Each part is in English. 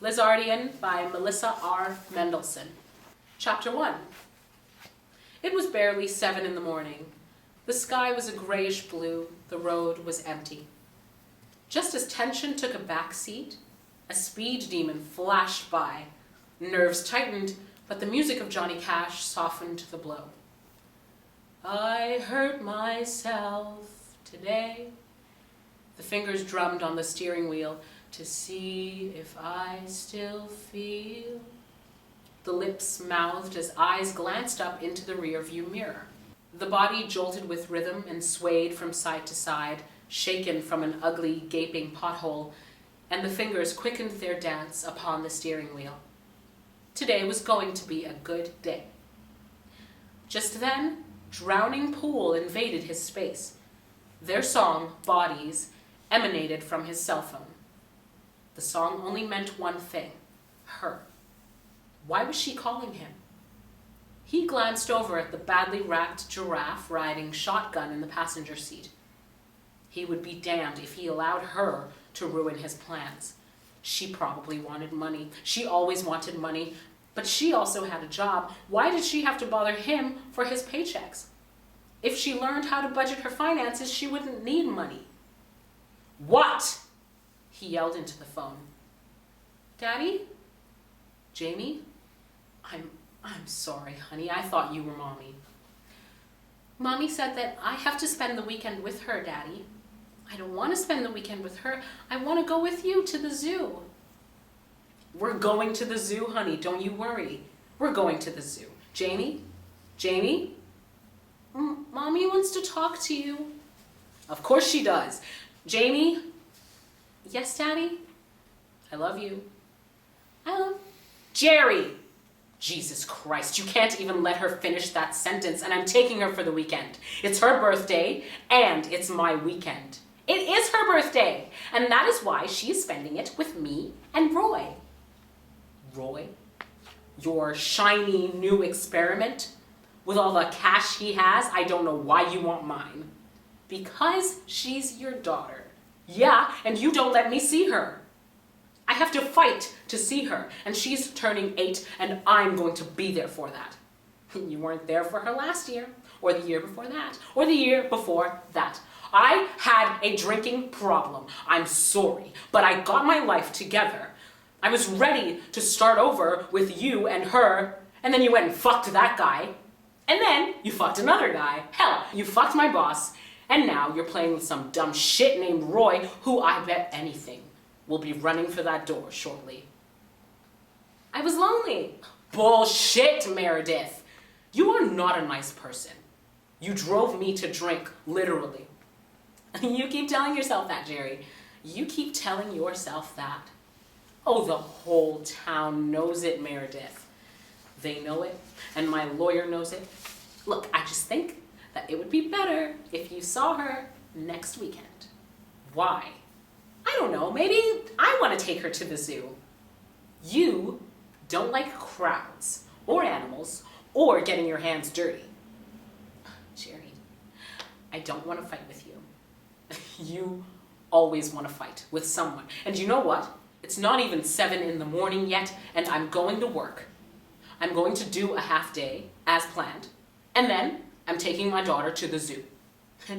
Lizardian by Melissa R. Mendelson. Chapter 1. It was barely 7 in the morning. The sky was a grayish blue. The road was empty. Just as tension took a back seat, a speed demon flashed by. Nerves tightened, but the music of Johnny Cash softened the blow. I hurt myself today. The fingers drummed on the steering wheel to see if I still feel. The lips mouthed as eyes glanced up into the rearview mirror. The body jolted with rhythm and swayed from side to side, shaken from an ugly, gaping pothole, and the fingers quickened their dance upon the steering wheel. Today was going to be a good day. Just then, Drowning Pool invaded his space. Their song, Bodies, emanated from his cell phone. The song only meant one thing: her. Why was she calling him? He glanced over at the badly racked giraffe riding shotgun in the passenger seat. He would be damned if he allowed her to ruin his plans. She probably wanted money. She always wanted money, but she also had a job. Why did she have to bother him for his paychecks? If she learned how to budget her finances, she wouldn't need money. What? He yelled into the phone. Daddy? Jamie? I'm sorry, honey. I thought you were Mommy. Mommy said that I have to spend the weekend with her, Daddy. I don't want to spend the weekend with her. I want to go with you to the zoo. We're going to the zoo, honey. Don't you worry. We're going to the zoo. Jamie? Jamie? Mommy wants to talk to you. Of course she does. Jamie? Yes, Daddy? I love you. I love Jerry! Jesus Christ, you can't even let her finish that sentence, and I'm taking her for the weekend. It's her birthday, and it's my weekend. It is her birthday, and that is why she is spending it with me and Roy. Roy? Your shiny new experiment? With all the cash he has, I don't know why you want mine. Because she's your daughter. Yeah, and you don't let me see her. I have to fight to see her, and she's turning 8, and I'm going to be there for that. You weren't there for her last year, or the year before that, or the year before that. I had a drinking problem. I'm sorry, but I got my life together. I was ready to start over with you and her, and then you went and fucked that guy. And then you fucked another guy. Hell, you fucked my boss, and now you're playing with some dumb shit named Roy, who I bet anything will be running for that door shortly. I was lonely. Bullshit, Meredith. You are not a nice person. You drove me to drink, literally. You keep telling yourself that, Jerry. You keep telling yourself that. Oh, the whole town knows it, Meredith. They know it, and my lawyer knows it. Look, I just think that it would be better if you saw her next weekend. Why? I don't know, maybe I want to take her to the zoo. You don't like crowds, or animals, or getting your hands dirty. Jerry, I don't want to fight with you. You always want to fight with someone. And you know what? It's not even 7 in the morning yet, and I'm going to work. I'm going to do a half day, as planned, and then I'm taking my daughter to the zoo.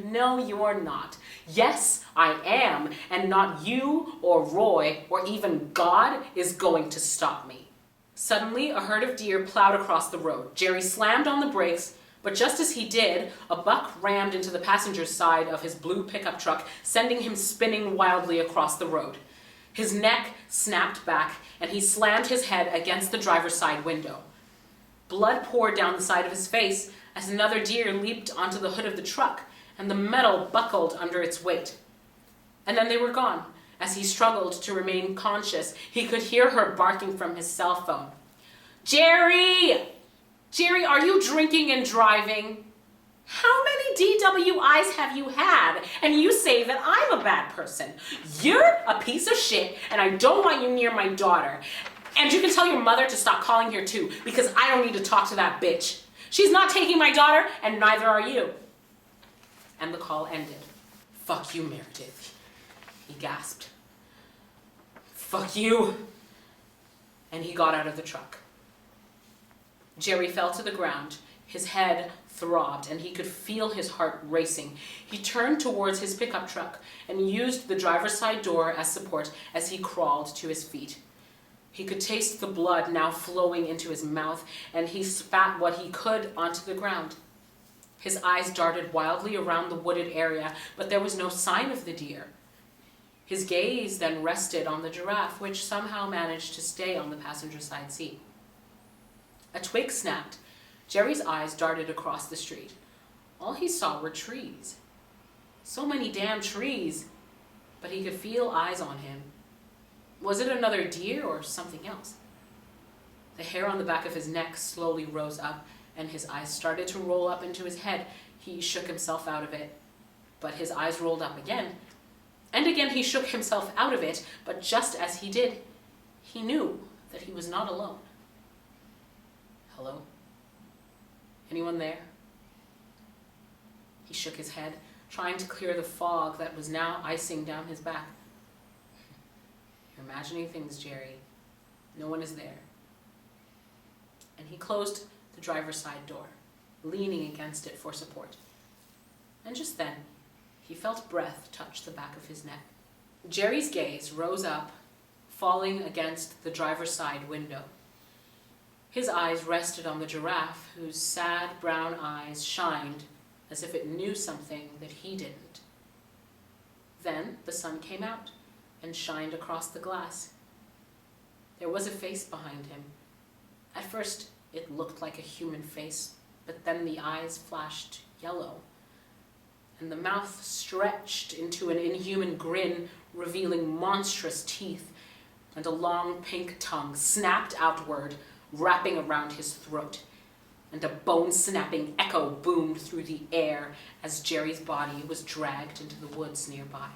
No, you're not. Yes, I am, and not you or Roy or even God is going to stop me. Suddenly, a herd of deer plowed across the road. Jerry slammed on the brakes, but just as he did, a buck rammed into the passenger side of his blue pickup truck, sending him spinning wildly across the road. His neck snapped back, and he slammed his head against the driver's side window. Blood poured down the side of his face as another deer leaped onto the hood of the truck, and the metal buckled under its weight. And then they were gone. As he struggled to remain conscious, he could hear her barking from his cell phone. Jerry! Jerry, are you drinking and driving? How many DWIs have you had? And you say that I'm a bad person. You're a piece of shit, and I don't want you near my daughter. And you can tell your mother to stop calling here too, because I don't need to talk to that bitch. She's not taking my daughter, and neither are you. And the call ended. Fuck you, Meredith, he gasped. Fuck you. and he got out of the truck. Jerry fell to the ground. His head throbbed, and he could feel his heart racing. He turned towards his pickup truck and used the driver's side door as support as he crawled to his feet. He could taste the blood now flowing into his mouth, and he spat what he could onto the ground. His eyes darted wildly around the wooded area, but there was no sign of the deer. His gaze then rested on the giraffe, which somehow managed to stay on the passenger side seat. A twig snapped. Jerry's eyes darted across the street. All he saw were trees. So many damn trees, but he could feel eyes on him. Was it another deer or something else? The hair on the back of his neck slowly rose up, and his eyes started to roll up into his head. He shook himself out of it, but his eyes rolled up again. And again he shook himself out of it, but just as he did, he knew that he was not alone. Hello? Anyone there? He shook his head, trying to clear the fog that was now icing down his back. You're imagining things, Jerry. No one is there. And he closed the driver's side door, leaning against it for support. And just then, he felt breath touch the back of his neck. Jerry's gaze rose up, falling against the driver's side window. His eyes rested on the giraffe, whose sad brown eyes shined as if it knew something that he didn't. Then the sun came out and shined across the glass. There was a face behind him. At first, it looked like a human face, but then the eyes flashed yellow, and the mouth stretched into an inhuman grin, revealing monstrous teeth, and a long pink tongue snapped outward, wrapping around his throat, and a bone-snapping echo boomed through the air as Jerry's body was dragged into the woods nearby.